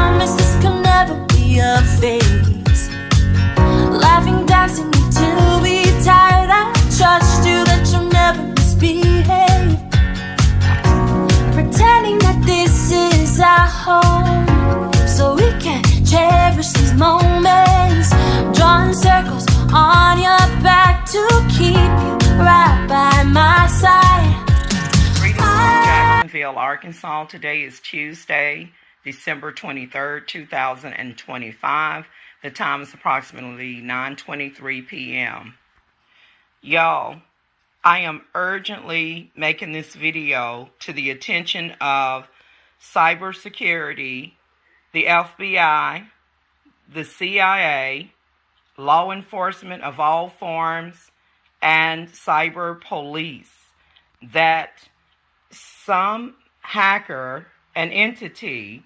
promise this could never be a phase. Laughing, dancing until we tired. I trust you that you'll never misbehave. Pretending that this is our home, so we can cherish these moments. Drawing circles on your back to keep you right by my side. Greetings from Jacksonville, Arkansas. Today is Tuesday, December 23rd, 2025. The time is approximately 9:23 p.m. Y'all, I am urgently making this video to the attention of cybersecurity, the FBI, the CIA, law enforcement of all forms, and cyber police, that some hacker, an entity,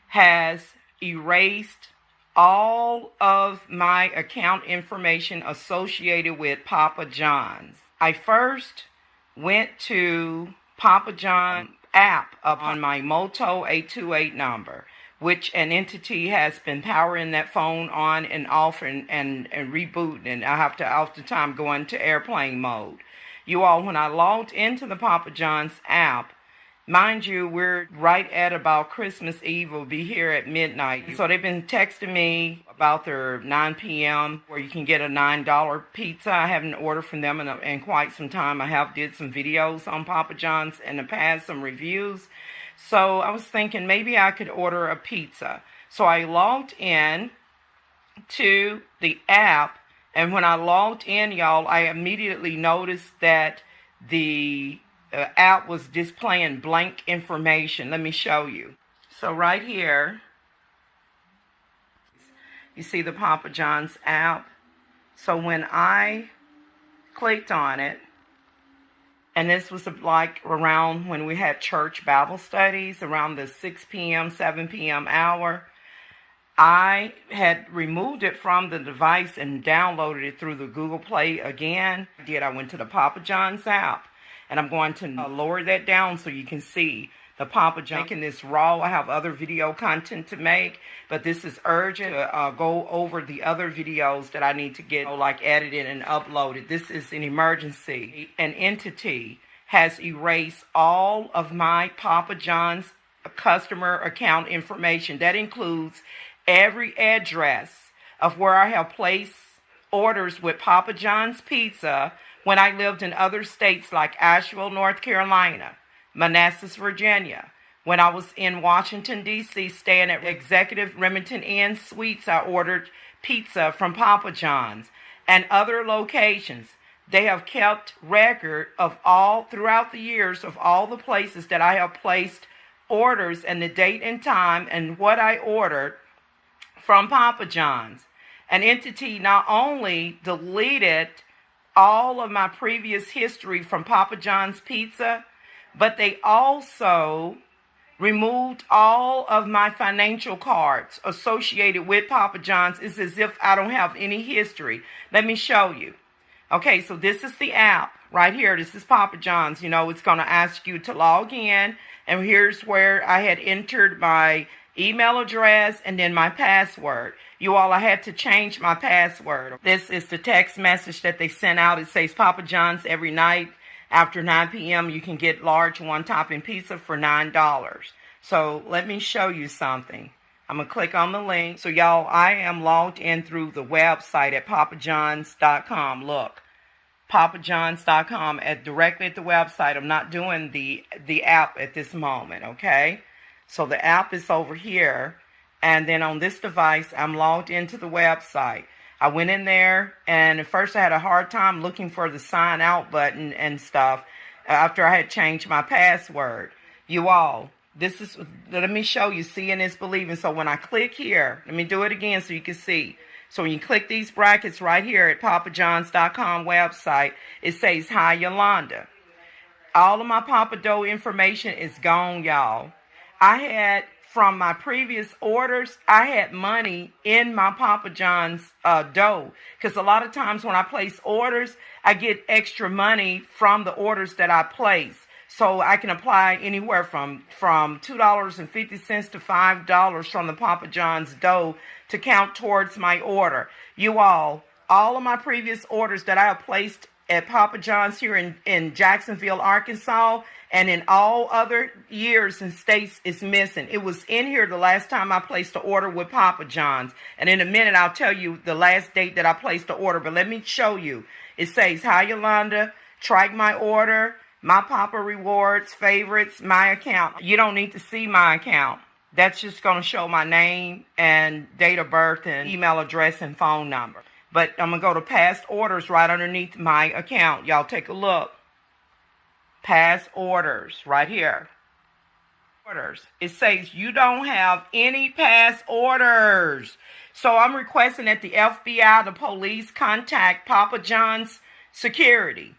has erased all of my account information associated with Papa John's. I first went to Papa John app up on my Moto 828 number, which an entity has been powering that phone on and off and rebooting, and I have to all the time go into airplane mode. You all, when I logged into the Papa John's app, mind you, we're right at about Christmas Eve. We'll be here at midnight. So they've been texting me about their 9 p.m. where you can get a $9 pizza. I haven't ordered from them in quite some time. I have did some videos on Papa John's in the past, some reviews. So I was thinking maybe I could order a pizza. So I logged in to the app, and when I logged in, y'all, I immediately noticed that the app was displaying blank information. Let me show you. So right here, you see the Papa John's app. So when I clicked on it, and this was like around when we had church Bible studies, around the 6 p.m., 7 p.m. hour, I had removed it from the device and downloaded it through the Google Play again. I went to the Papa John's app, and I'm going to lower that down so you can see the Papa John. Making this raw. I have other video content to make, but this is urgent to go over the other videos that I need to get like edited and uploaded. This is an emergency. An entity has erased all of my Papa John's customer account information. That includes every address of where I have placed orders with Papa John's Pizza when I lived in other states like Asheville, North Carolina, Manassas, Virginia. When I was in Washington, D.C., staying at Executive Remington Inn Suites, I ordered pizza from Papa John's and other locations. They have kept record of all, throughout the years, of all the places that I have placed orders and the date and time and what I ordered from Papa John's. An entity not only deleted all of my previous history from Papa John's Pizza, but they also removed all of my financial cards associated with Papa John's. It's as if I don't have any history. Let me show you. Okay, so this is the app right here. This is Papa John's. You know, it's going to ask you to log in, and here's where I had entered my email address and then my password. You all, I had to change my password. This is the text message that they sent out. It says Papa John's every night after 9 p.m. you can get large one-topping pizza for $9. So let me show you something. I'm going to click on the link. So y'all, I am logged in through the website at papajohns.com. Look, papajohns.com directly at the website. I'm not doing the app at this moment, okay? So the app is over here, and then on this device, I'm logged into the website. I went in there, and at first I had a hard time looking for the sign out button and stuff after I had changed my password. You all, this is, let me show you, seeing is believing. So when I click here, let me do it again so you can see. So when you click these brackets right here at papajohns.com website, it says, "Hi, Yolanda." All of my Papa Dough information is gone, y'all. I had, from my previous orders, I had money in my Papa John's dough. Because a lot of times when I place orders, I get extra money from the orders that I place. So I can apply anywhere from $2.50 to $5 from the Papa John's dough to count towards my order. You all of my previous orders that I have placed at Papa John's here in Jacksonville, Arkansas, and in all other years and states is missing. It was in here the last time I placed the order with Papa John's. And in a minute, I'll tell you the last date that I placed the order. But let me show you. It says, "Hi, Yolanda. Track my order. My Papa Rewards, favorites, my account." You don't need to see my account. That's just going to show my name and date of birth and email address and phone number. But I'm going to go to past orders right underneath my account. Y'all take a look. Past orders right here. Orders. It says you don't have any past orders. So I'm requesting that the FBI, the police, contact Papa John's security.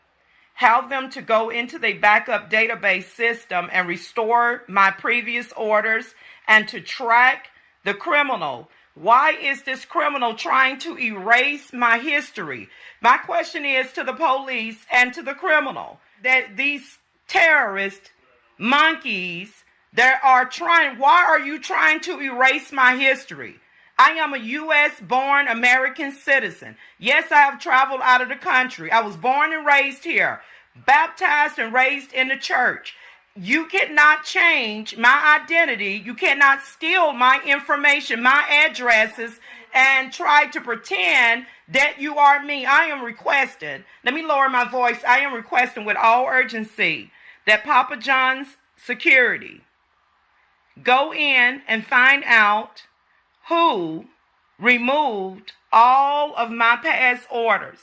Have them to go into the backup database system and restore my previous orders and to track the criminal. Why is this criminal trying to erase my history? My question is to the police and to the criminal that these terrorist monkeys that are trying, why are you trying to erase my history? I am a U.S. born American citizen. Yes, I have traveled out of the country. I was born and raised here, baptized and raised in the church. You cannot change my identity. You cannot steal my information, my addresses, and try to pretend that you are me. I am requesting, let me lower my voice. I am requesting with all urgency that Papa John's security go in and find out who removed all of my past orders,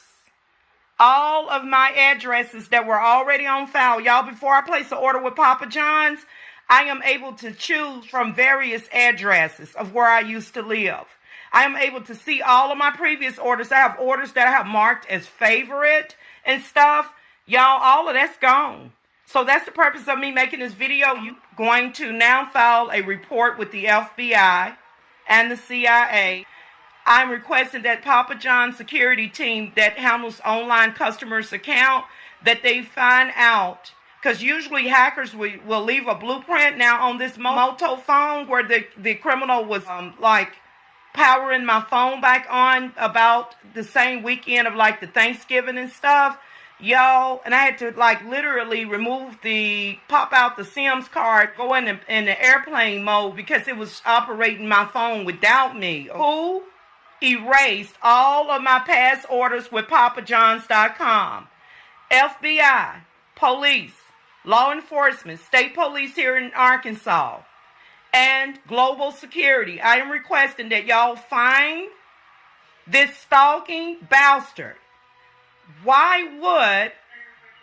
all of my addresses that were already on file. Y'all, before I place the order with Papa John's, I am able to choose from various addresses of where I used to live. I am able to see all of my previous orders. I have orders that I have marked as favorite and stuff. Y'all, all of that's gone. So that's the purpose of me making this video. You're going to now file a report with the FBI and the CIA. I'm requesting that Papa John's security team that handles online customers' account, that they find out, because usually hackers will leave a blueprint now on this Moto phone where the criminal was like powering my phone back on about the same weekend of like the Thanksgiving and stuff. Y'all, and I had to like literally pop out the SIMS card, go in the airplane mode because it was operating my phone without me. Who erased all of my past orders with papajohns.com? FBI, police, law enforcement, state police here in Arkansas, and global security. I am requesting that y'all find this stalking bastard. Why would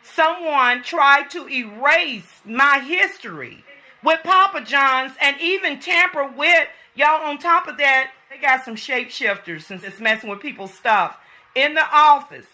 someone try to erase my history with Papa John's and even tamper with, y'all, on top of that, they got some shapeshifters and it's messing with people's stuff in the office.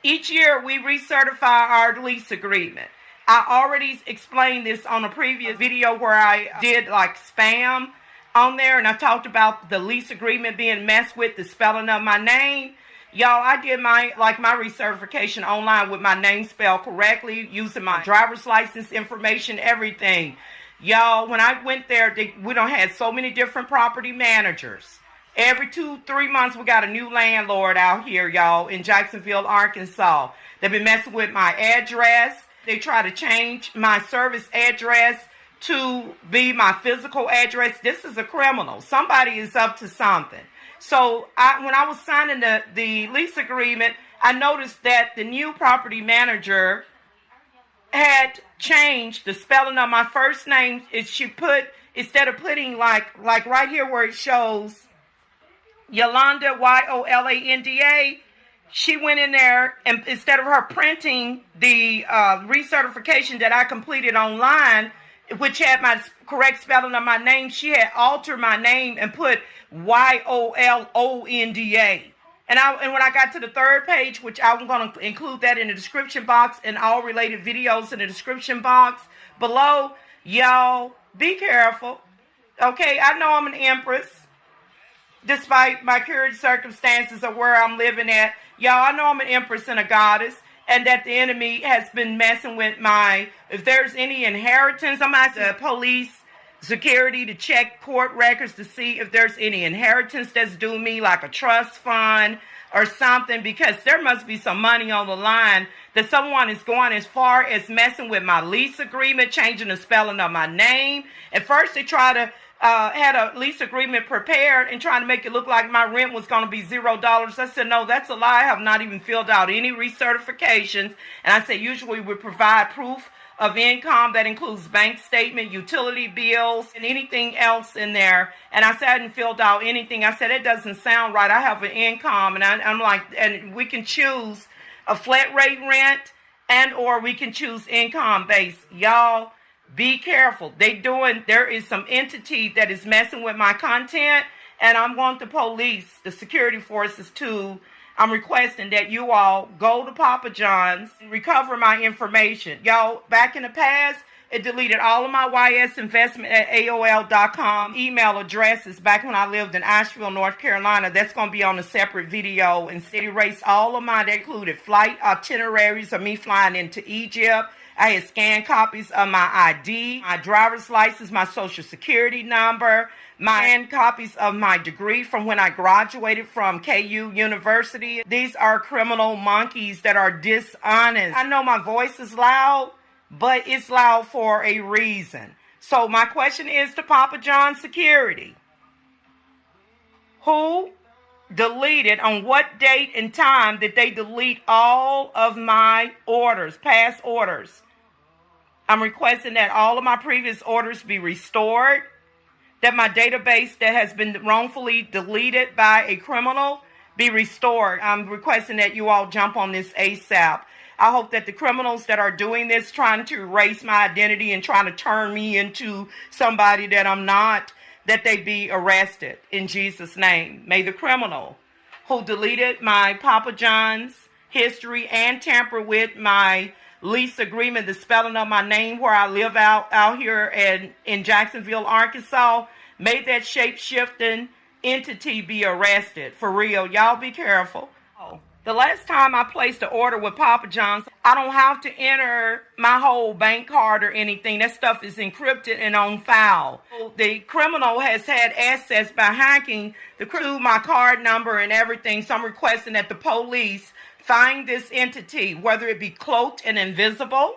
Each year we recertify our lease agreement. I already explained this on a previous video where I did like spam on there, and I talked about the lease agreement being messed with, the spelling of my name. Y'all, I did my recertification online with my name spelled correctly, using my driver's license information, everything. Y'all, when I went there, we done had so many different property managers. Every 2-3 months, we got a new landlord out here, y'all, in Jacksonville, Arkansas. They've been messing with my address. They try to change my service address to be my physical address. This is a criminal. Somebody is up to something. So when I was signing the lease agreement, I noticed that the new property manager had changed the spelling of my first name. She put, instead of putting like right here where it shows Yolanda, Yolanda, she went in there and instead of her printing the recertification that I completed online, which had my correct spelling of my name, she had altered my name and put Yolonda. And when I got to the third page, which I'm going to include that in the description box and all related videos in the description box below, y'all, be careful. Okay, I know I'm an empress, despite my current circumstances of where I'm living at. Y'all, I know I'm an empress and a goddess. and that the enemy has been messing with if there's any inheritance, I'm asking the police security to check court records to see if there's any inheritance that's due me, like a trust fund or something, because there must be some money on the line that someone is going as far as messing with my lease agreement, changing the spelling of my name. At first, they tried to had a lease agreement prepared and trying to make it look like my rent was going to be $0. I said, no, that's a lie. I have not even filled out any recertifications. And I said, usually we provide proof of income that includes bank statement, utility bills, and anything else in there. And I said, I hadn't filled out anything. I said, it doesn't sound right. I have an income. And I'm like, and we can choose a flat rate rent and or we can choose income based. Y'all, be careful. There is some entity that is messing with my content, and I'm going to police, the security forces I'm requesting that you all go to Papa John's and recover my information. Y'all, back in the past, it deleted all of my YSinvestment@AOL.com email addresses back when I lived in Asheville, North Carolina. That's going to be on a separate video. And it erased all of mine. That included flight itineraries of me flying into Egypt. I had scanned copies of my ID, my driver's license, my social security number, my copies of my degree from when I graduated from KU University. These are criminal monkeys that are dishonest. I know my voice is loud, but it's loud for a reason. So my question is to Papa John's security. Who deleted, on what date and time did they delete all of my orders, past orders? I'm requesting that all of my previous orders be restored, that my database that has been wrongfully deleted by a criminal be restored. I'm requesting that you all jump on this ASAP. I hope that the criminals that are doing this, trying to erase my identity and trying to turn me into somebody that I'm not, that they be arrested in Jesus' name. May the criminal who deleted my Papa John's history and tampered with my lease agreement, the spelling of my name where I live out here in Jacksonville, Arkansas, may that shape-shifting entity be arrested. For real, y'all be careful. The last time I placed an order with Papa John's, I don't have to enter my whole bank card or anything. That stuff is encrypted and on file. The criminal has had access by hacking to my card number and everything. So I'm requesting that the police find this entity, whether it be cloaked and invisible,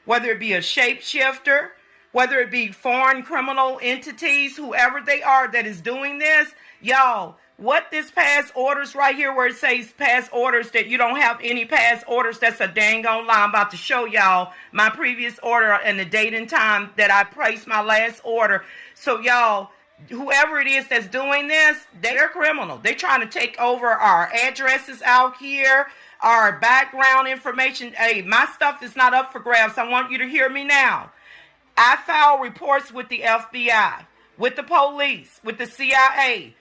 whether it be a shapeshifter, whether it be foreign criminal entities, whoever they are that is doing this. Y'all, what this past orders right here where it says past orders, that you don't have any past orders, that's a dang on lie. I'm about to show y'all my previous order and the date and time that I placed my last order. So y'all, whoever it is that's doing this, they're criminal. They're trying to take over our addresses out here, our background information. Hey, my stuff is not up for grabs. I want you to hear me now. I file reports with the FBI, with the police, with the CIA.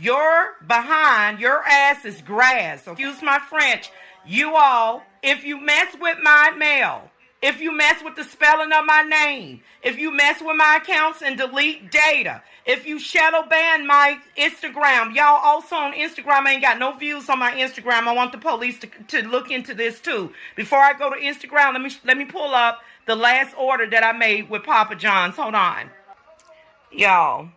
You're behind, your ass is grass. Excuse my French. You all, if you mess with my mail, if you mess with the spelling of my name, if you mess with my accounts and delete data, if you shadow ban my Instagram, y'all also on Instagram, I ain't got no views on my Instagram. I want the police to look into this too. Before I go to Instagram, let me pull up the last order that I made with Papa John's. Hold on. Y'all,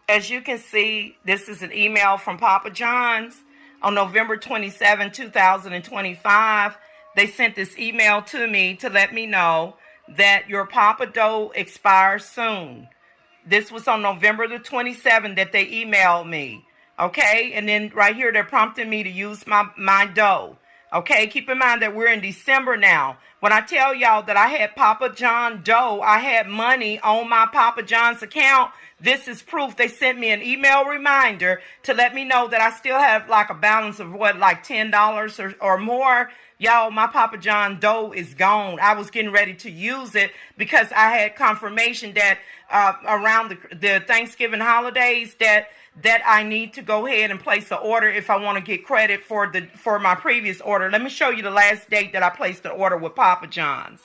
as you can see, this is an email from Papa John's on November 27, 2025. They sent this email to me to let me know that your Papa Dough expires soon. This was on November the 27th that they emailed me. Okay, and then right here they're prompting me to use my dough. Okay, keep in mind that we're in December now. When I tell y'all that I had Papa John dough, I had money on my Papa John's account, this is proof. They sent me an email reminder to let me know that I still have like a balance of like $10 or more. Y'all, my Papa John dough is gone. I was getting ready to use it because I had confirmation that around the Thanksgiving holidays that I need to go ahead and place the order if I want to get credit for my previous order. Let me show you the last date that I placed the order with Papa John's.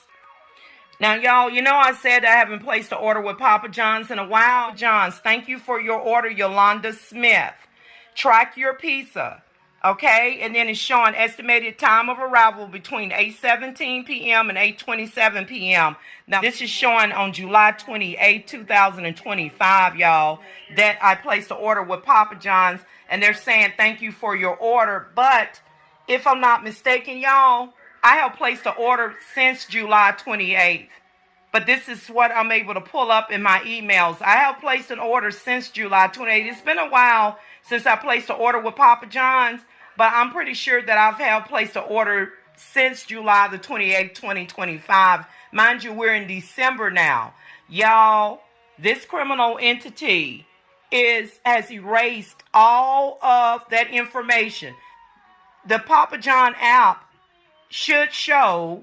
Now, y'all, you know I said I haven't placed an order with Papa John's in a while. John's, thank you for your order, Yolanda Smith. Track your pizza. Okay, and then it's showing estimated time of arrival between 8:17 p.m. and 8:27 p.m. Now, this is showing on July 28, 2025, y'all, that I placed an order with Papa John's, and they're saying thank you for your order. But if I'm not mistaken, y'all, I have placed an order since July 28th. But this is what I'm able to pull up in my emails. I have placed an order since July 28th. It's been a while since I placed an order with Papa John's, but I'm pretty sure that I've placed an order since July the 28th, 2025. Mind you, we're in December now. Y'all, this criminal entity has erased all of that information. The Papa John app should show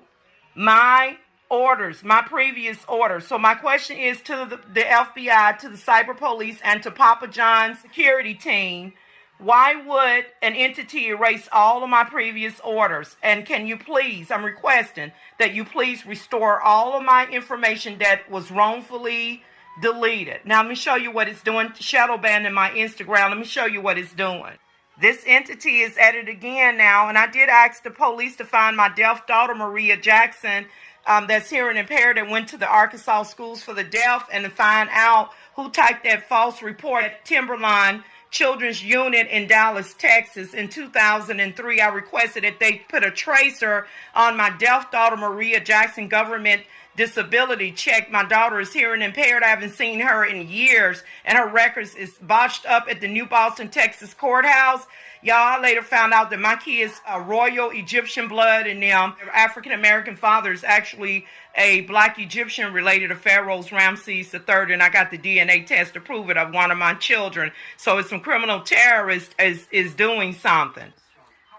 my orders, my previous orders. So my question is to the FBI, to the cyber police, and to Papa John's security team, why would an entity erase all of my previous orders? And can you please, I'm requesting that you please restore all of my information that was wrongfully deleted. Now, let me show you what it's doing. Shadow banning my Instagram. Let me show you what it's doing. This entity is at it again now, and I did ask the police to find my deaf daughter, Maria Jackson, that's hearing impaired, and went to the Arkansas Schools for the Deaf, and to find out who typed that false report at Timberline Children's Unit in Dallas, Texas in 2003. I requested that they put a tracer on my deaf daughter, Maria Jackson, government disability check. My daughter is hearing impaired. I haven't seen her in years, and her records is botched up at the New Boston, Texas courthouse. Y'all, I later found out that my kids are royal Egyptian blood in them. African-American father is actually a black Egyptian related to Pharaoh's Ramses III, and I got the DNA test to prove it of one of my children. So it's some criminal terrorist is doing something.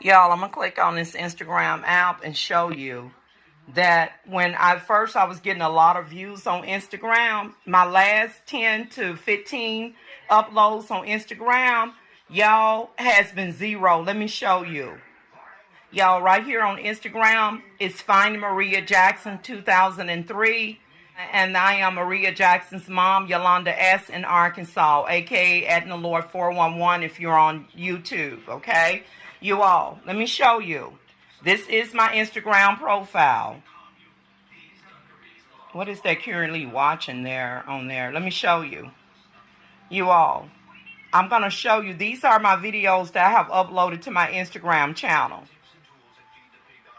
Y'all, I'm going to click on this Instagram app and show you that when I was getting a lot of views on Instagram, my last 10 to 15 uploads on Instagram, y'all, has been zero. Let me show you. Y'all, right here on Instagram, it's Finding Maria Jackson 2003. And I am Maria Jackson's mom, Yolanda S. in Arkansas, aka Adnaloy411 if you're on YouTube, okay? You all, let me show you. This is my Instagram profile. What is that currently watching there on there? Let me show you. You all, I'm going to show you. These are my videos that I have uploaded to my Instagram channel.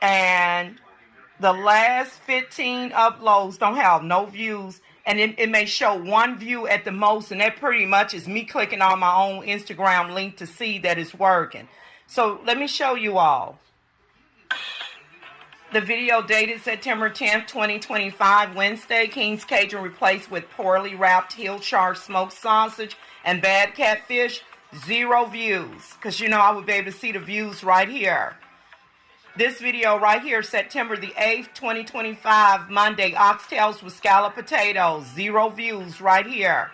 And the last 15 uploads don't have no views. And it may show one view at the most. And that pretty much is me clicking on my own Instagram link to see that it's working. So let me show you all. The video dated September 10th, 2025, Wednesday. King's Cajun replaced with poorly wrapped Hillshire smoked sausage and bad catfish. 0 views. Because, you know, I would be able to see the views right here. This video right here, September the 8th, 2025, Monday. Oxtails with scalloped potatoes. 0 views right here.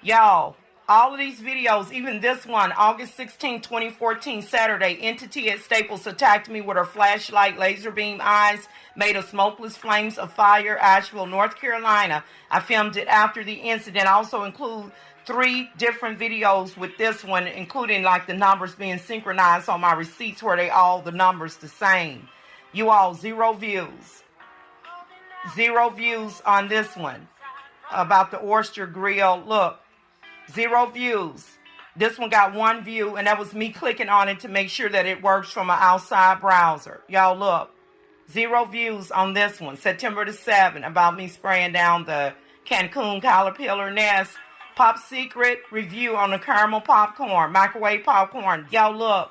Y'all, all of these videos, even this one, August 16, 2014, Saturday, entity at Staples attacked me with her flashlight, laser beam eyes, made of smokeless flames of fire, Asheville, North Carolina. I filmed it after the incident. I also include 3 different videos with this one, including like the numbers being synchronized on my receipts where they all the numbers the same. You all, 0 views. 0 views on this one about the oyster grill. Look. 0 views. This one got 1 view, and that was me clicking on it to make sure that it works from an outside browser. Y'all look. 0 views on this one. September the 7th, about me spraying down the Cancun caterpillar nest. Pop secret review on the caramel popcorn, microwave popcorn. Y'all look.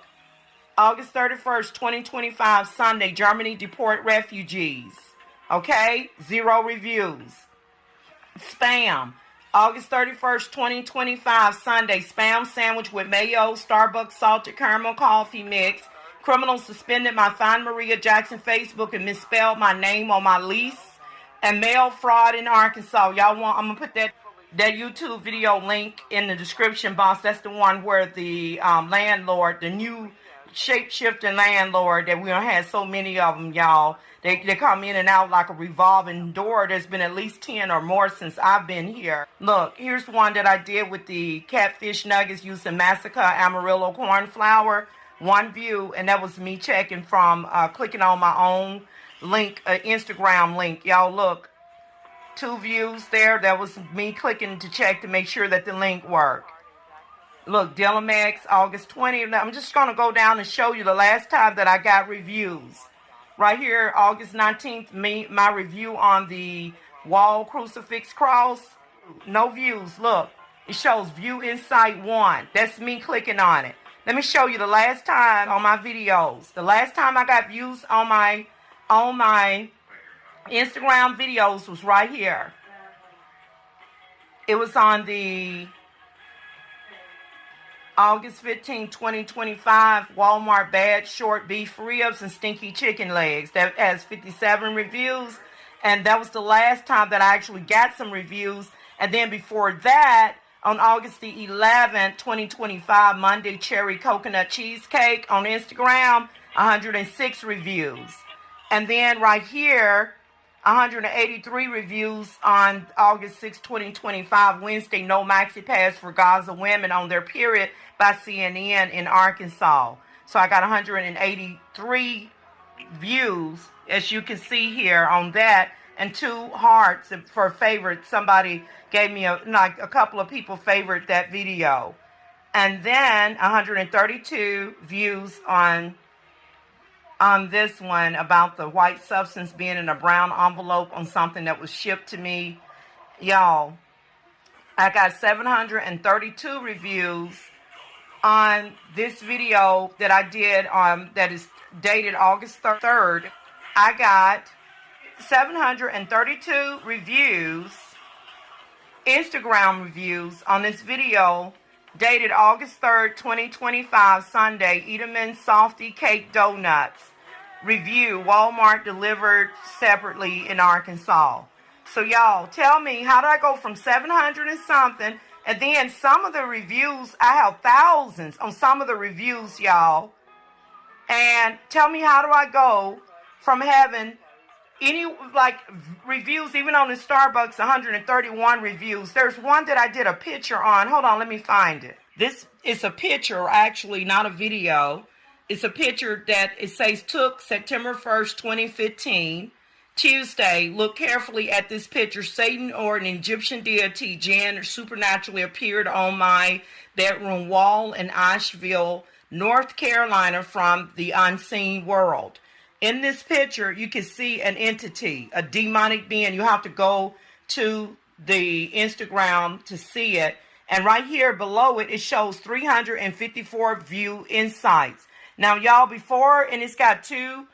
August 31st, 2025, Sunday, Germany deport refugees. Okay? 0 reviews. Spam. August 31st, 2025, Sunday, spam sandwich with mayo, Starbucks salted caramel coffee mix. Criminal suspended my Find Maria Jackson Facebook and misspelled my name on my lease. And mail fraud in Arkansas. Y'all want, I'm going to put that YouTube video link in the description box. That's the one where the landlord, the new shape-shifting landlord that we don't have so many of them, y'all. They come in and out like a revolving door. There's been at least 10 or more since I've been here. Look, here's one that I did with the catfish nuggets using Massacre Amarillo corn flour. 1 view, and that was me checking from clicking on my own link, Instagram link. Y'all look, 2 views there. That was me clicking to check to make sure that the link worked. Look, Dillimax, August 20th. I'm just going to go down and show you the last time that I got reviews. Right here, August 19th, my review on the wall crucifix cross. No views. Look, it shows view insight 1. That's me clicking on it. Let me show you the last time on my videos. The last time I got views on my Instagram videos was right here. It was on the August 15, 2025, Walmart bad short beef ribs and stinky chicken legs. That has 57 reviews. And that was the last time that I actually got some reviews. And then before that, on August the 11th, 2025, Monday cherry coconut cheesecake on Instagram, 106 reviews. And then right here, 183 reviews on August 6, 2025, Wednesday, no maxi pads for Gaza women on their period by CNN in Arkansas. So I got 183 views, as you can see here on that, and 2 hearts for favorite. Somebody gave me a couple of people favored that video. And then 132 views on this one about the white substance being in a brown envelope on something that was shipped to me. Y'all, I got 732 reviews on this video that I did that is dated August 3rd. I got 732 reviews, Instagram reviews on this video dated August 3rd, 2025, Sunday. Edelman Softy Cake Donuts. Review, Walmart delivered separately in Arkansas. So y'all, tell me, how do I go from 700 and something, and then some of the reviews, I have thousands on some of the reviews, y'all. And tell me, how do I go from having any, reviews, even on the Starbucks, 131 reviews. There's one that I did a picture on. Hold on, let me find it. This is a picture, actually, not a video. It's a picture that it says took September 1st, 2015, Tuesday. Look carefully at this picture. Satan or an Egyptian deity, Jan, supernaturally appeared on my bedroom wall in Asheville, North Carolina, from the unseen world. In this picture, you can see an entity, a demonic being. You have to go to the Instagram to see it. And right here below it, it shows 354 view insights. Now, y'all, before, and it's got 2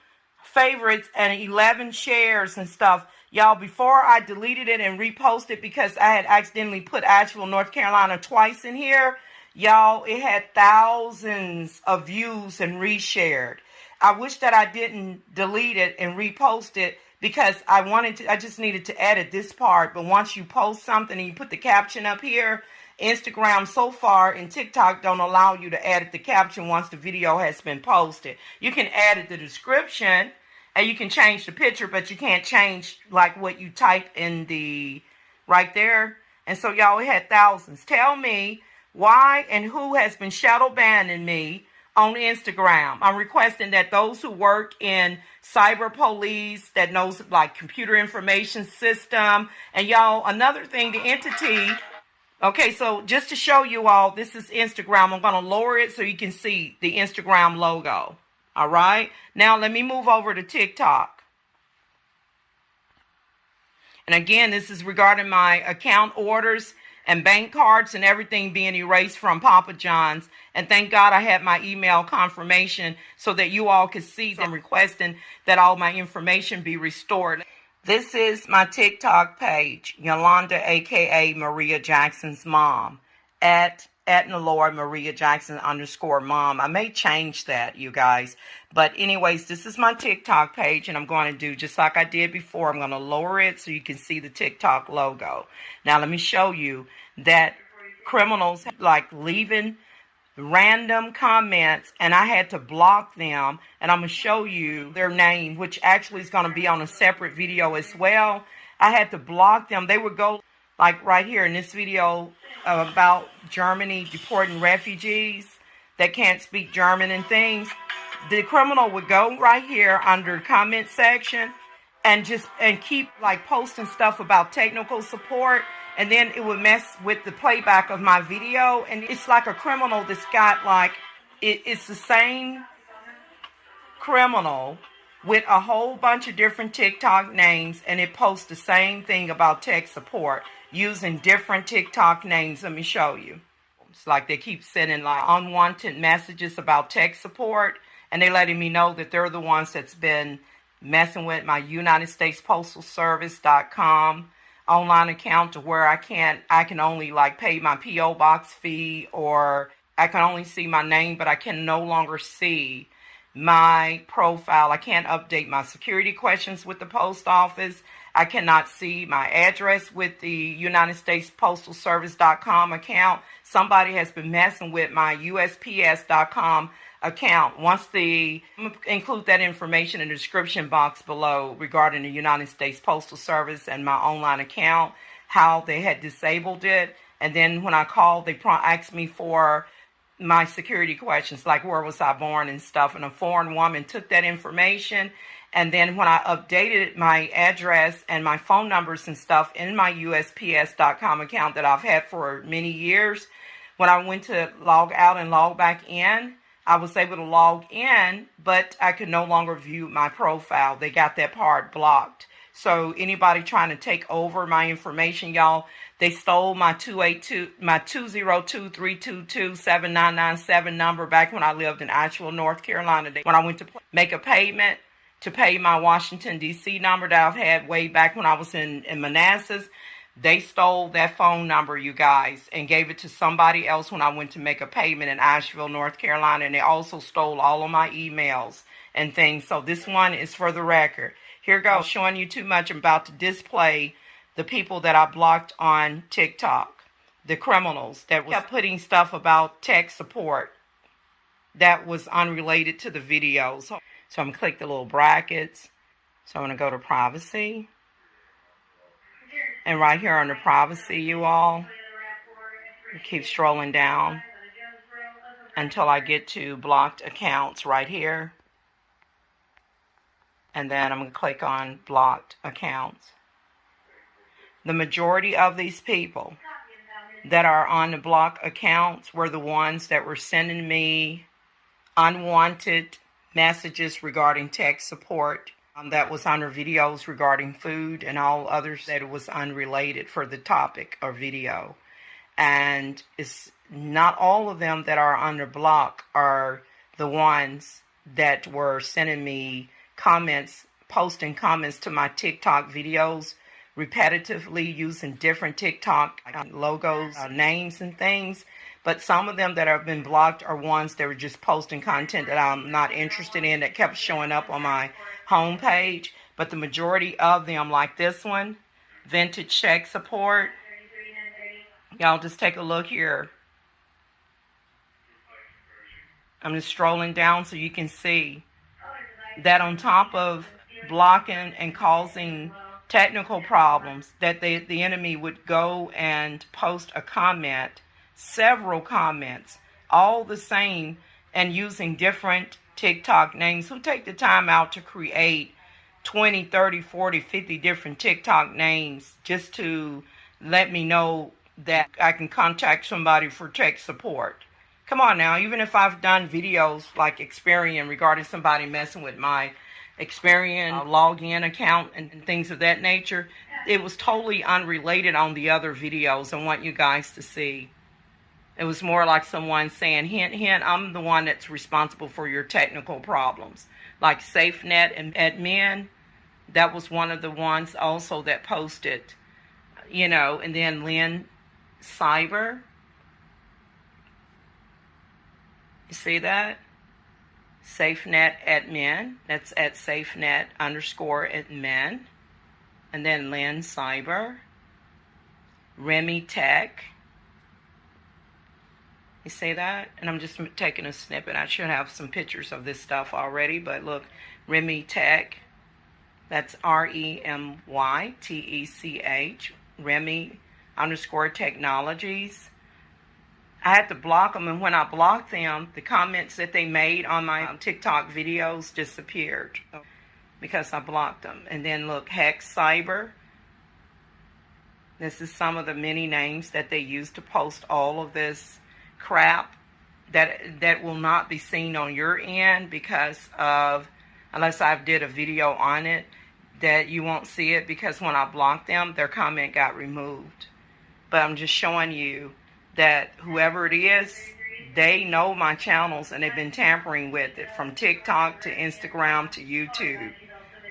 favorites and 11 shares and stuff. Y'all, before I deleted it and reposted because I had accidentally put Asheville, North Carolina twice in here, y'all, it had thousands of views and reshared. I wish that I didn't delete it and repost it because I just needed to edit this part. But once you post something and you put the caption up here, Instagram so far and TikTok don't allow you to edit the caption once the video has been posted. You can edit the description and you can change the picture, but you can't change what you type in the right there. And so y'all, it had thousands. Tell me why and who has been shadow banning me on Instagram. I'm requesting that those who work in cyber police, that knows computer information system, and y'all, another thing, the entity. Okay, so just to show you all, this is Instagram. I'm going to lower it so you can see the Instagram logo. All right. Now let me move over to TikTok. And again, this is regarding my account orders and bank cards and everything being erased from Papa John's. And thank God I had my email confirmation so that you all could see them requesting that all my information be restored. This is my TikTok page, Yolanda, a.k.a. Maria Jackson's mom, at Adnaloy Maria Jackson _mom. I may change that, you guys. But anyways, this is my TikTok page, and I'm going to do just like I did before. I'm going to lower it so you can see the TikTok logo. Now, let me show you that criminals leaving random comments, and I had to block them, and I'm going to show you their name, which actually is going to be on a separate video as well. I had to block them. They would go right here in this video about Germany deporting refugees. that can't speak German and things, the criminal would go right here under the comment section and keep like posting stuff about technical support, and then it would mess with the playback of my video. And it's like a criminal that's got like it's the same criminal with a whole bunch of different TikTok names, and it posts the same thing about tech support using different TikTok names. Let me show you. It's like they keep sending like unwanted messages about tech support, and they letting me know that they're the ones that's been messing with my United States Postal Service.com online account, to where I can only like pay my P.O. box fee, or I can only see my name, but I can no longer see my profile. I can't update my security questions with the post office. I cannot see my address with the United States Postal Service.com account. Somebody has been messing with my USPS.com account. I'm going to include that information in the description box below regarding the United States Postal Service and my online account, how they had disabled it. And then when I called, they asked me for my security questions, like where was I born and stuff. And a foreign woman took that information. And then when I updated my address and my phone numbers and stuff in my USPS.com account that I've had for many years, when I went to log out and log back in, I was able to log in, but I could no longer view my profile. They got that part blocked. So anybody trying to take over my information, y'all, they stole my 202-322-7997 number back when I lived in Asheville, North Carolina. When I went to make a payment to pay my Washington, D.C. number that I've had way back when I was in Manassas, they stole that phone number, you guys, and gave it to somebody else when I went to make a payment in Asheville, North Carolina. And they also stole all of my emails and things. So this one is for the record. Here goes. Showing you too much. I'm about to display the people that I blocked on TikTok. The criminals that kept putting stuff about tech support that was unrelated to the videos. So I'm going to click the little brackets. So I'm going to go to privacy. And right here under privacy, you all, keep scrolling down until I get to blocked accounts right here. And then I'm going to click on blocked accounts. The majority of these people that are on the blocked accounts were the ones that were sending me unwanted messages regarding tech support. That was under videos regarding food and all others that was unrelated for the topic or video. And it's not all of them that are under block are the ones that were sending me comments, posting comments to my TikTok videos repetitively using different TikTok logos, names and things. But some of them that have been blocked are ones that were just posting content that I'm not interested in, that kept showing up on my homepage. But the majority of them, like this one, vintage check support. Y'all just take a look here. I'm just strolling down so you can see that on top of blocking and causing technical problems, that the enemy would go and post a comment, several comments, all the same, and using different TikTok names. Who take the time out to create 20, 30, 40, 50 different TikTok names just to let me know that I can contact somebody for tech support? Come on now, even if I've done videos like Experian regarding somebody messing with my Experian login account and things of that nature, it was totally unrelated on the other videos. I want you guys to see. It was more like someone saying, hint, hint, I'm the one that's responsible for your technical problems. Like SafeNet and Admin, that was one of the ones also that posted, you know, and then Lynn Cyber. You see that? SafeNet Admin, that's at SafeNet_admin. And then Lynn Cyber. Remy Tech. You see that? And I'm just taking a snippet. I should have some pictures of this stuff already, but look, Remy Tech. That's REMYTECH. Remy_Technologies. I had to block them, and when I blocked them, the comments that they made on my TikTok videos disappeared because I blocked them. And then look, Hex Cyber. This is some of the many names that they use to post all of this crap that will not be seen on your end because of, unless I did a video on it, that you won't see it because when I blocked them, their comment got removed. But I'm just showing you that whoever it is, they know my channels and they've been tampering with it from TikTok to Instagram to YouTube.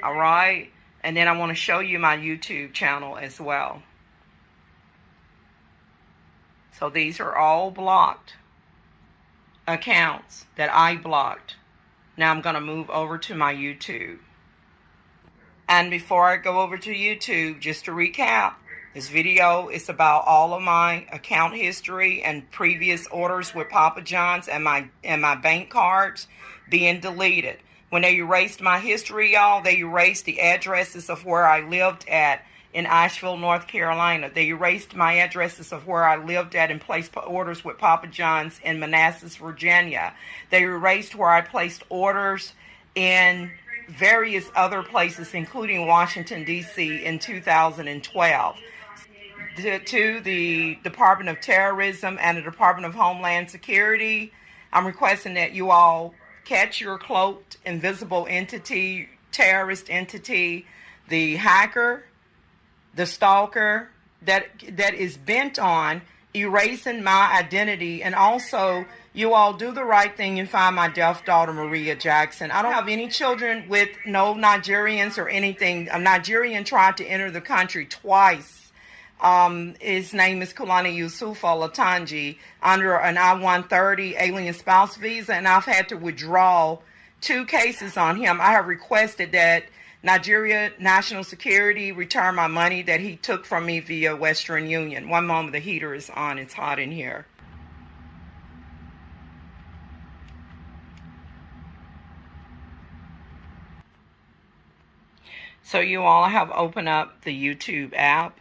All right? And then I want to show you my YouTube channel as well. So these are all blocked accounts that I blocked. Now I'm going to move over to my YouTube. And before I go over to YouTube, just to recap, this video is about all of my account history and previous orders with Papa John's and my bank cards being deleted. When they erased my history, y'all, they erased the addresses of where I lived at in Asheville, North Carolina. They erased my addresses of where I lived at and placed orders with Papa John's in Manassas, Virginia. They erased where I placed orders in various other places, including Washington, D.C. in 2012. To the Department of Terrorism and the Department of Homeland Security, I'm requesting that you all catch your cloaked, invisible entity, terrorist entity, the hacker, the stalker that is bent on erasing my identity. And also, you all do the right thing and find my deaf daughter, Maria Jackson. I don't have any children with no Nigerians or anything. A Nigerian tried to enter the country twice. His name is Kulani Yusufa Latanji under an I-130 alien spouse visa, and I've had to withdraw 2 cases on him. I have requested that Nigeria National Security return my money that he took from me via Western Union. One moment, the heater is on. It's hot in here. So you all have opened up the YouTube app.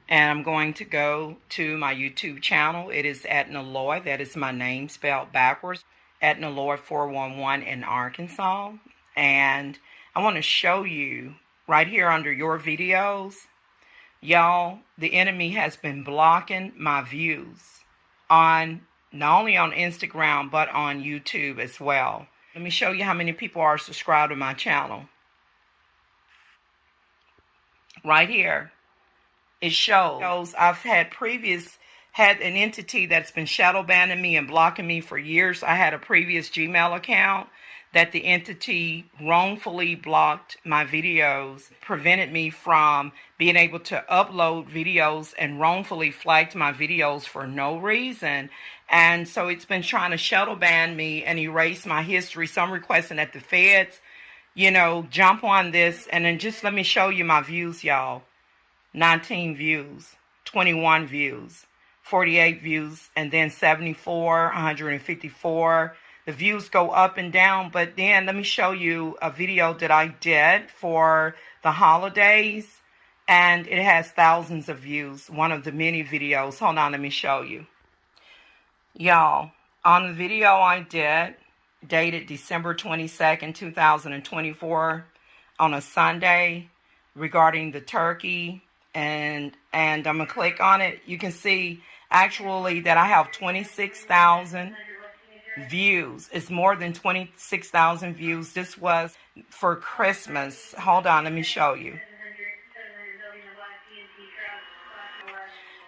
And I'm going to go to my YouTube channel. It is Adnaloy. That is my name spelled backwards. Adnaloy411 in Arkansas. And I want to show you right here under your videos. Y'all, the enemy has been blocking my views on not only on Instagram but on YouTube as well. Let me show you how many people are subscribed to my channel. Right here. It shows I've had an entity that's been shadow banning me and blocking me for years. I had a previous Gmail account that the entity wrongfully blocked my videos, prevented me from being able to upload videos, and wrongfully flagged my videos for no reason. And so it's been trying to shadow ban me and erase my history. So I'm requesting that the feds, jump on this. And then just let me show you my views, y'all. 19 views, 21 views, 48 views, and then 74, 154. The views go up and down, but then let me show you a video that I did for the holidays, and it has thousands of views, one of the many videos. Hold on, let me show you. Y'all, on the video I did, dated December 22nd, 2024, on a Sunday, regarding the turkey, and I'm going to click on it. You can see actually that I have 26,000 views. It's more than 26,000 views. This was for Christmas. Hold on, let me show you.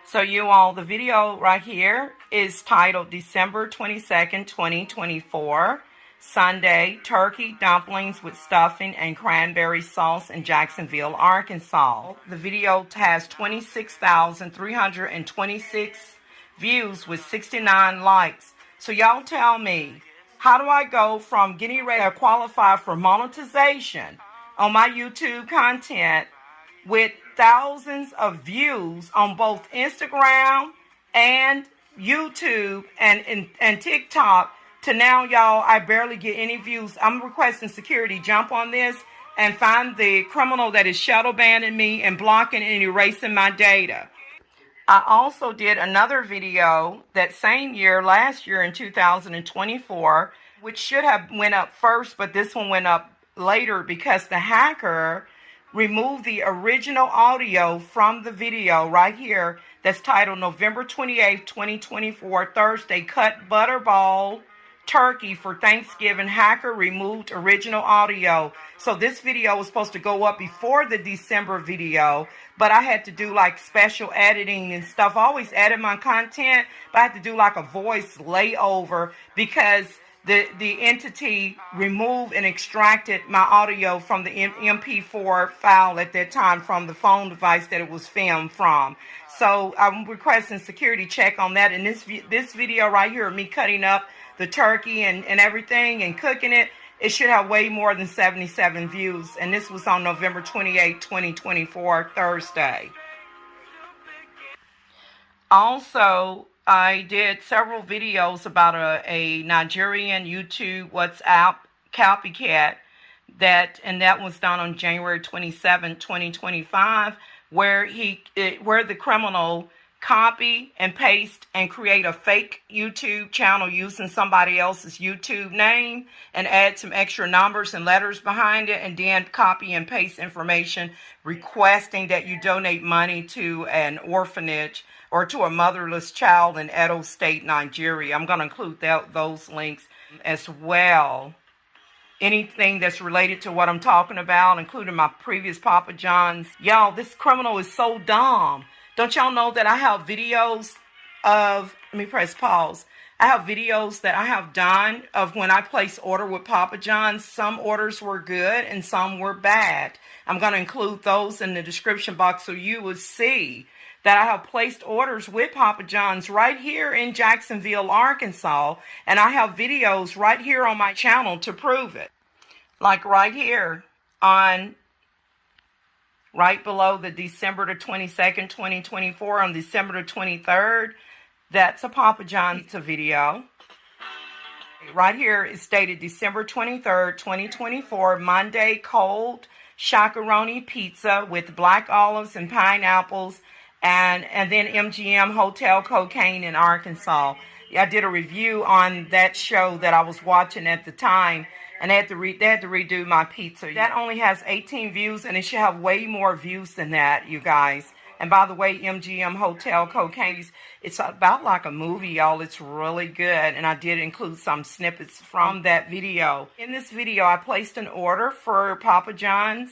So you all, the video right here is titled December 22nd, 2024. Sunday, turkey dumplings with stuffing and cranberry sauce in Jacksonville, Arkansas. The video has 26,326 views with 69 likes. So y'all tell me, how do I go from getting ready to qualify for monetization on my YouTube content with thousands of views on both Instagram and YouTube and TikTok, to now, y'all, I barely get any views? I'm requesting security jump on this and find the criminal that is shadow banning me and blocking and erasing my data. I also did another video that same year, last year in 2024, which should have went up first, but this one went up later because the hacker removed the original audio from the video right here that's titled November 28th, 2024, Thursday, cut butterball turkey for Thanksgiving. Hacker removed original audio. So this video was supposed to go up before the December video, but I had to do like special editing and stuff. I always edit my content, but I had to do like a voice layover because the entity removed and extracted my audio from the MP4 file at that time from the phone device that it was filmed from. So I'm requesting security check on that. And this video right here of me cutting up the turkey and everything and cooking it, it should have way more than 77 views. And this was on November 28, 2024, Thursday. Also, I did several videos about a Nigerian YouTube WhatsApp copycat and that was done on January 27, 2025, where the criminal copy and paste and create a fake YouTube channel using somebody else's YouTube name and add some extra numbers and letters behind it, and then copy and paste information requesting that you donate money to an orphanage or to a motherless child in Edo State, Nigeria. I'm going to include those links as well. Anything that's related to what I'm talking about, including my previous Papa John's. Y'all, this criminal is so dumb. Don't y'all know that I have videos of, let me press pause. I have videos that I have done of when I placed order with Papa John's. Some orders were good and some were bad. I'm going to include those in the description box so you will see that I have placed orders with Papa John's right here in Jacksonville, Arkansas. And I have videos right here on my channel to prove it. Like right here on right below the December the 22nd, 2024, on December the 23rd, that's a Papa John's pizza video. Right here is dated December 23rd, 2024, Monday, cold shakaroni pizza with black olives and pineapples, and then MGM Hotel Cocaine in Arkansas. I did a review on that show that I was watching at the time, and they had to redo my pizza. That only has 18 views, and it should have way more views than that, you guys. And by the way, MGM Hotel Cocaine, it's about like a movie, y'all. It's really good, and I did include some snippets from that video. In this video, I placed an order for Papa John's,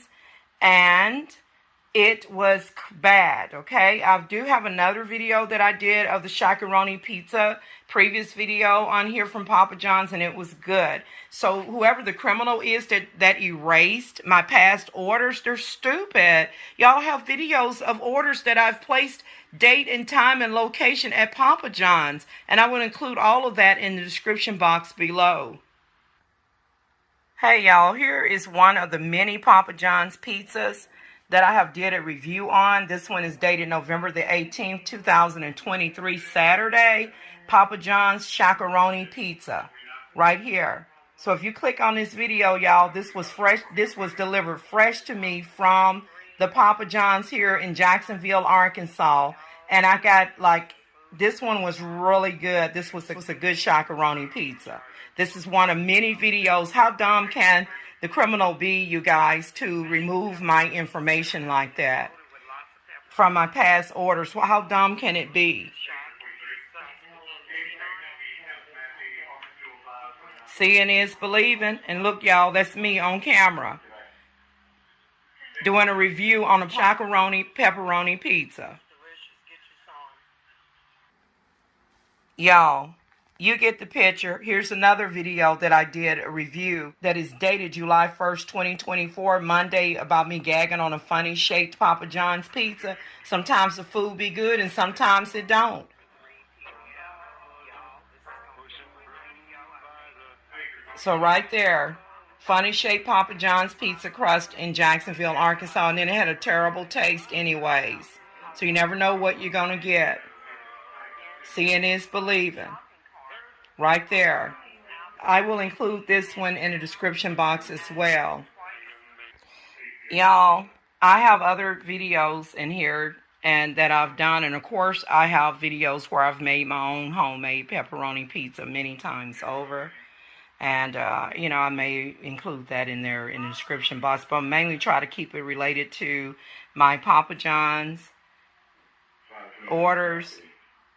and it was bad, okay? I do have another video that I did of the shakaroni pizza, previous video on here from Papa John's, and it was good. So whoever the criminal is that erased my past orders, they're stupid. Y'all have videos of orders that I've placed, date and time and location at Papa John's, and I will include all of that in the description box below. Hey y'all, here is one of the many Papa John's pizzas that I have did a review on. This one is dated November the 18th, 2023, Saturday. Papa John's shakaroni pizza right here. So if you click on this video, y'all, this was fresh. This was delivered fresh to me from the Papa John's here in Jacksonville, Arkansas. And I got like, this one was really good. This was a good shakaroni pizza. This is one of many videos. How dumb can the criminal be, you guys, to remove my information like that from my past orders? Well, how dumb can it be? Seeing is believing. And look, y'all, that's me on camera doing a review on a shakaroni pepperoni pizza. Y'all, you get the picture. Here's another video that I did a review that is dated July 1st, 2024, Monday, about me gagging on a funny shaped Papa John's pizza. Sometimes the food be good and sometimes it don't. So right there, funny shaped Papa John's pizza crust in Jacksonville, Arkansas, and then it had a terrible taste anyways. So you never know what you're going to get. Seeing is believing. Right there. I will include this one in the description box as well. Y'all, I have other videos in here and that I've done. And of course, I have videos where I've made my own homemade pepperoni pizza many times over. And, you know, I may include that in there in the description box, but I mainly try to keep it related to my Papa John's orders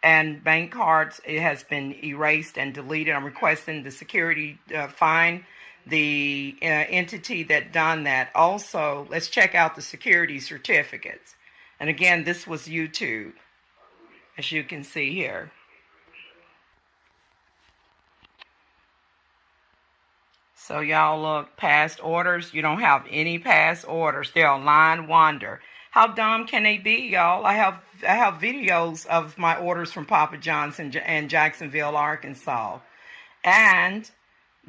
and bank cards. It has been erased and deleted. I'm requesting the security find the entity that done that. Also, let's check out the security certificates. And again, this was YouTube, as you can see here. So y'all look, past orders. You don't have any past orders. They're a line wonder. How dumb can they be, y'all? I have videos of my orders from Papa John's in Jacksonville, Arkansas. And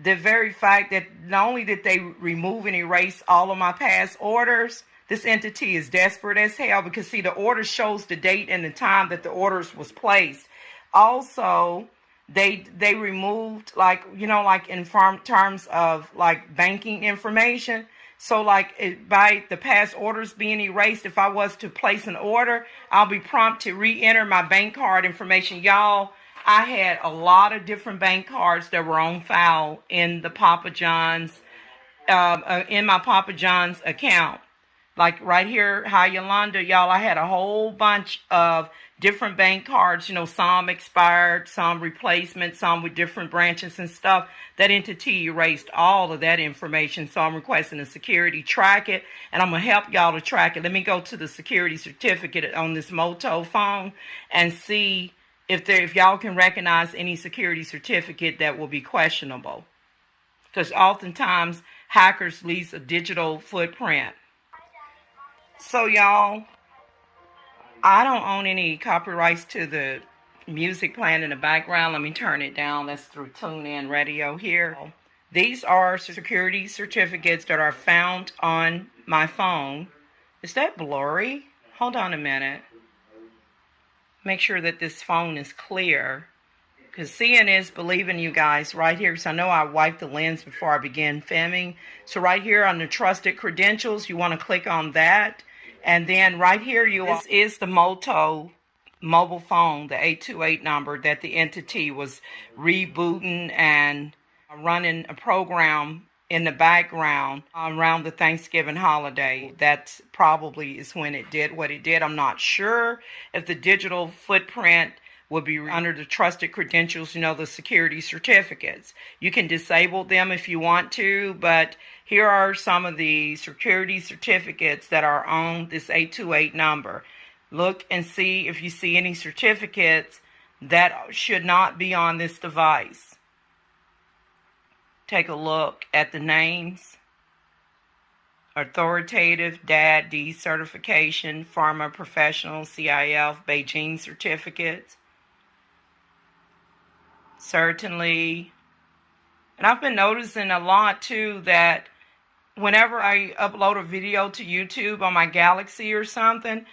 the very fact that not only did they remove and erase all of my past orders, this entity is desperate as hell because, see, the order shows the date and the time that the orders was placed. Also, they removed, like, you know, like in terms of like banking information. So like by the past orders being erased, if I was to place an order, I'll be prompted to re-enter my bank card information. Y'all, I had a lot of different bank cards that were on file in the Papa John's, in my Papa John's account. Like right here, Hi Yolanda, y'all, I had a whole bunch of different bank cards, you know, some expired, some replacement, some with different branches and stuff. That entity erased all of that information. So I'm requesting a security track it, and I'm going to help y'all to track it. Let me go to the security certificate on this Moto phone and see if y'all can recognize any security certificate that will be questionable. Because oftentimes hackers leave a digital footprint. So y'all, I don't own any copyrights to the music playing in the background. Let me turn it down. That's through TuneIn Radio here. These are security certificates that are found on my phone. Is that blurry? Hold on a minute. Make sure that this phone is clear. Because seeing is believing, you guys, right here. Because I know I wiped the lens before I began filming. So right here on the trusted credentials, you want to click on that. And then right here, this is the Moto mobile phone, the 828 number that the entity was rebooting and running a program in the background around the Thanksgiving holiday. That probably is when it did what it did. I'm not sure if the digital footprint will be under the trusted credentials, you know, the security certificates. You can disable them if you want to, but here are some of the security certificates that are on this 828 number. Look and see if you see any certificates that should not be on this device. Take a look at the names. Authoritative DAD certification, Pharma Professional, CIF, Beijing certificates. Certainly. And I've been noticing a lot too that whenever I upload a video to YouTube on my Galaxy or something,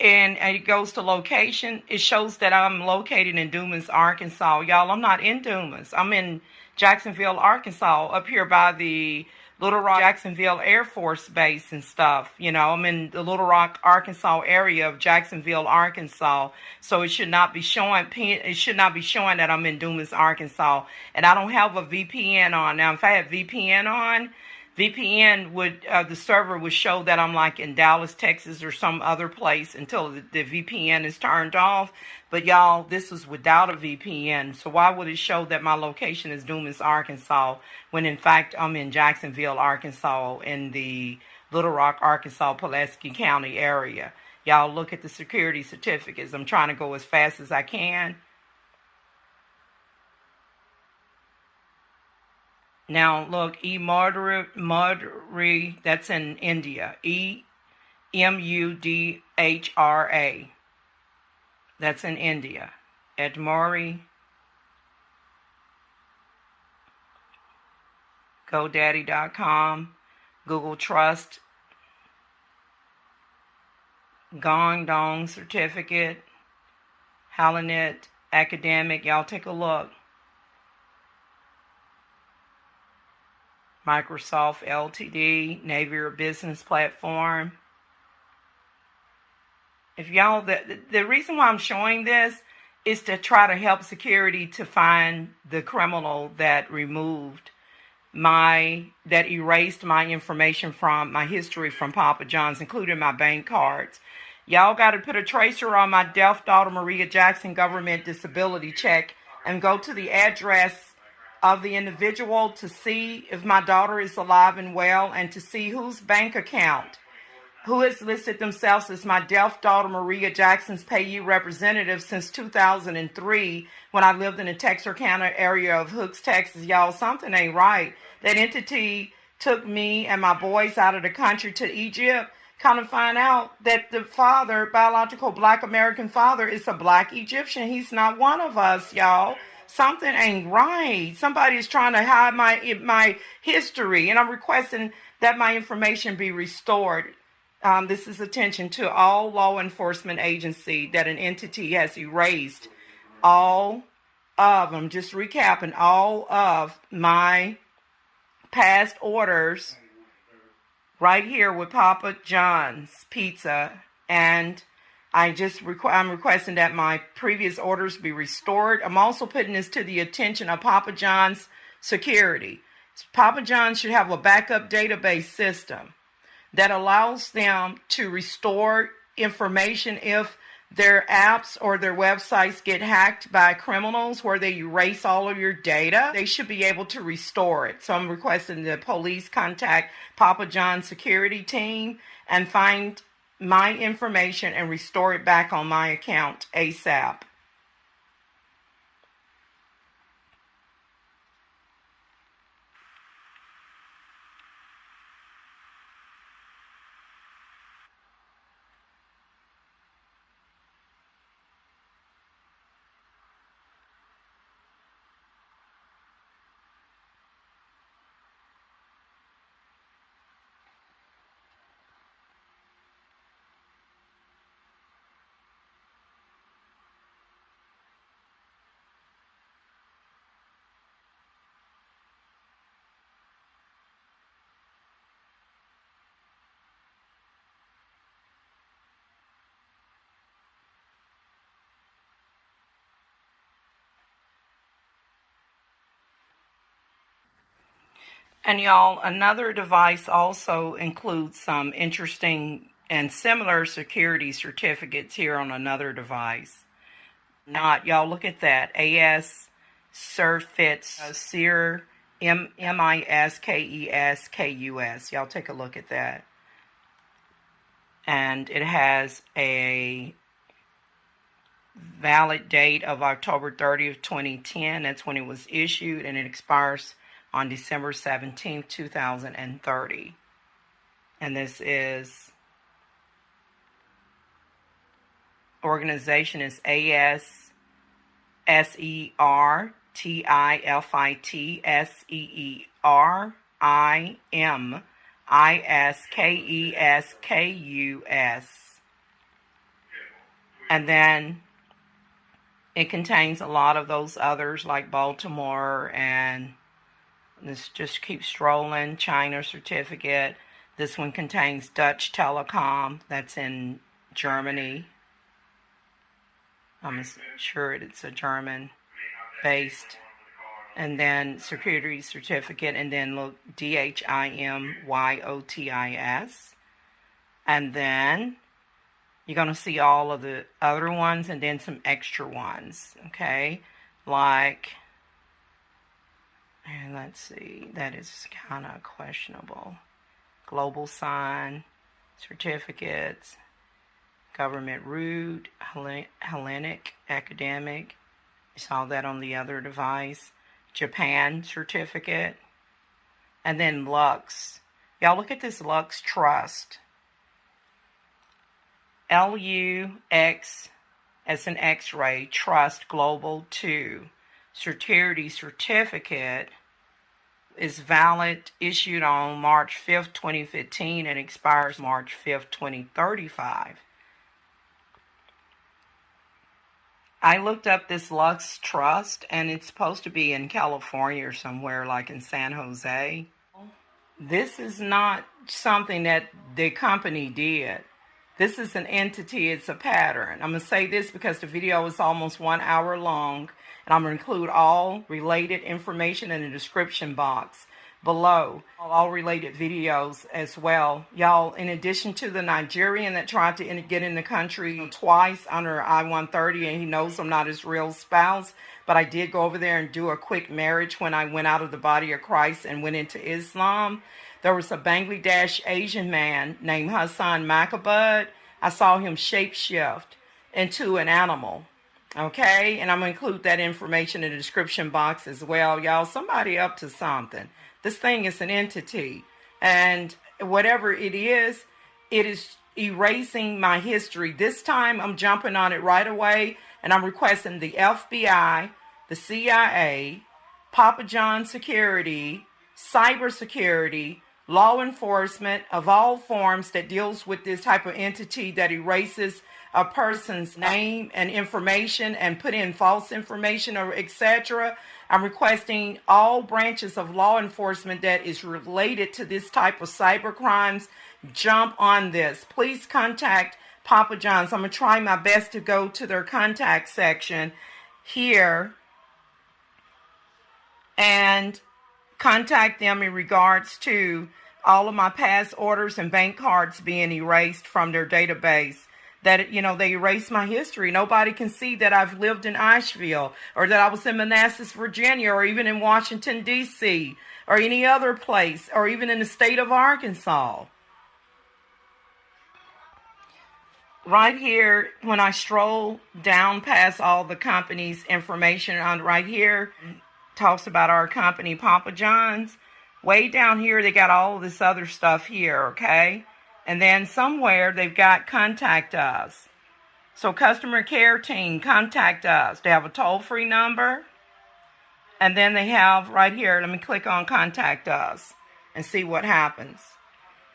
and it goes to location, it shows that I'm located in Dumas, Arkansas. Y'all, I'm not in Dumas. I'm in Jacksonville, Arkansas, up here by the Little Rock, Jacksonville Air Force Base and stuff. You know, I'm in the Little Rock, Arkansas area of Jacksonville, Arkansas. So it should not be showing. It should not be showing that I'm in Dumas, Arkansas. And I don't have a VPN on. Now, if I had VPN on, VPN would, the server would show that I'm like in Dallas, Texas or some other place until the VPN is turned off. But y'all, this was without a VPN. So why would it show that my location is Dumas, Arkansas, when in fact I'm in Jacksonville, Arkansas, in the Little Rock, Arkansas, Pulaski County area? Y'all look at the security certificates. I'm trying to go as fast as I can. Now, look, Emudhra, that's in India. Emudhra. That's in India. Edmori. GoDaddy.com. Google Trust. Gong Dong Certificate. Halanet Academic. Y'all take a look. Microsoft Ltd, Navier Business Platform, If y'all, the reason why I'm showing this is to try to help security to find the criminal that erased my information from my history from Papa John's, including my bank cards. Y'all got to put a tracer on my deaf daughter Maria Jackson government disability check and go to the address of the individual to see if my daughter is alive and well, and to see whose bank account, who has listed themselves as my deaf daughter Maria Jackson's payee representative since 2003 when I lived in the Texarkana area of Hooks, Texas. Y'all, something ain't right. That entity took me and my boys out of the country to Egypt. Kind of find out that the father, biological black American father, is a black Egyptian. He's not one of us, y'all. Something ain't right. Somebody is trying to hide my history, and I'm requesting that my information be restored. This is attention to all law enforcement agency that an entity has erased all of them. Just recapping, all of my past orders right here with Papa John's Pizza, and I'm requesting that my previous orders be restored. I'm also putting this to the attention of Papa John's security. Papa John's should have a backup database system that allows them to restore information if their apps or their websites get hacked by criminals where they erase all of your data. They should be able to restore it. So I'm requesting the police contact Papa John's security team and find my information and restore it back on my account ASAP. And y'all, another device also includes some interesting and similar security certificates here on another device. Y'all look at that. AS Cerfits, SEER, MISKES, Y'all take a look at that. And it has a valid date of October 30th, 2010. That's when it was issued, and it expires on December 17th, 2030. And this is, organization is AS SERTIFIT SERIMISKESKUS. And then it contains a lot of those others like Baltimore, and this just keeps strolling. China certificate. This one contains Dutch Telecom. That's in Germany. I'm sure it's a German based. And then security certificate. And then look, DHIMYOTIS. And then you're going to see all of the other ones and then some extra ones. Okay. Like, and let's see, that is kind of questionable. Global sign, certificates, government root, Hellenic, academic. You saw that on the other device. Japan certificate. And then Lux. Y'all look at this Lux Trust. LUX as an X-ray, Trust Global 2. Security certificate is valid, issued on March 5th, 2015, and expires March 5th, 2035. I looked up this Lux Trust, and it's supposed to be in California or somewhere, like in San Jose. This is not something that the company did. This is an entity, it's a pattern. I'm going to say this because the video is almost 1 hour long, and I'm going to include all related information in the description box below, all related videos as well. Y'all, in addition to the Nigerian that tried to get in the country twice under I-130, and he knows I'm not his real spouse, but I did go over there and do a quick marriage when I went out of the body of Christ and went into Islam. There was a Bangladesh Asian man named Hassan Makabud. I saw him shapeshift into an animal. Okay, and I'm going to include that information in the description box as well. Y'all, somebody up to something. This thing is an entity, and whatever it is erasing my history. This time I'm jumping on it right away, and I'm requesting the FBI, the CIA, Papa John Security, cybersecurity, law enforcement of all forms that deals with this type of entity that erases a person's name and information and put in false information or etc. I'm requesting all branches of law enforcement that is related to this type of cyber crimes jump on this. Please contact Papa John's. I'm going to try my best to go to their contact section here and contact them in regards to all of my past orders and bank cards being erased from their database. That, you know, they erase my history. Nobody can see that I've lived in Asheville, or that I was in Manassas, Virginia, or even in Washington, D.C., or any other place, or even in the state of Arkansas. Right here, when I stroll down past all the company's information on right here, talks about our company, Papa John's. Way down here, they got all this other stuff here, okay? And then somewhere they've got contact us. So customer care team, contact us. They have a toll-free number. And then they have right here, let me click on contact us and see what happens.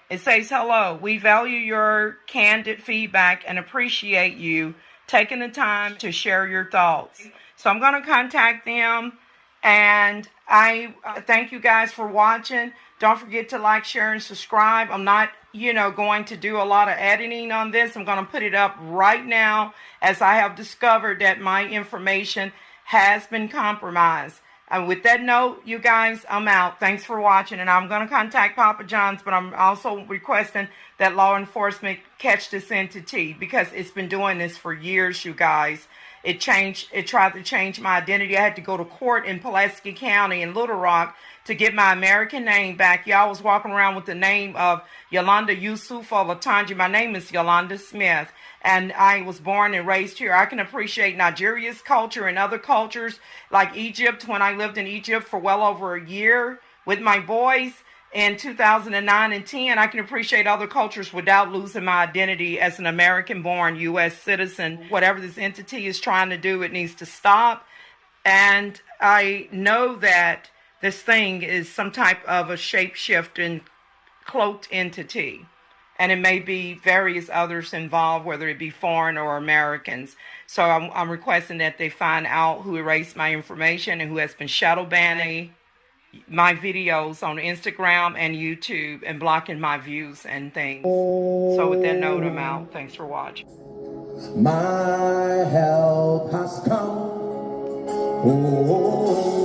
It says, hello, we value your candid feedback and appreciate you taking the time to share your thoughts. So I'm going to contact them, and I thank you guys for watching. Don't forget to like, share, and subscribe. I'm not, going to do a lot of editing on this. I'm going to put it up right now as I have discovered that my information has been compromised. And with that note, you guys, I'm out. Thanks for watching. And I'm going to contact Papa John's, but I'm also requesting that law enforcement catch this entity because it's been doing this for years, you guys. It tried to change my identity. I had to go to court in Pulaski County in Little Rock to get my American name back. Y'all was walking around with the name of Yolanda Yusufa Latanji. My name is Yolanda Smith, and I was born and raised here. I can appreciate Nigeria's culture and other cultures like Egypt when I lived in Egypt for well over a year with my boys. In 2009 and 10, I can appreciate other cultures without losing my identity as an American-born U.S. citizen. Whatever this entity is trying to do, it needs to stop. And I know that this thing is some type of a shape-shifting, cloaked entity. And it may be various others involved, whether it be foreign or Americans. So I'm requesting that they find out who erased my information and who has been shadow banning my videos on Instagram and YouTube and blocking my views and things. So with that note, I'm out. Thanks for watching. My help has come. Oh.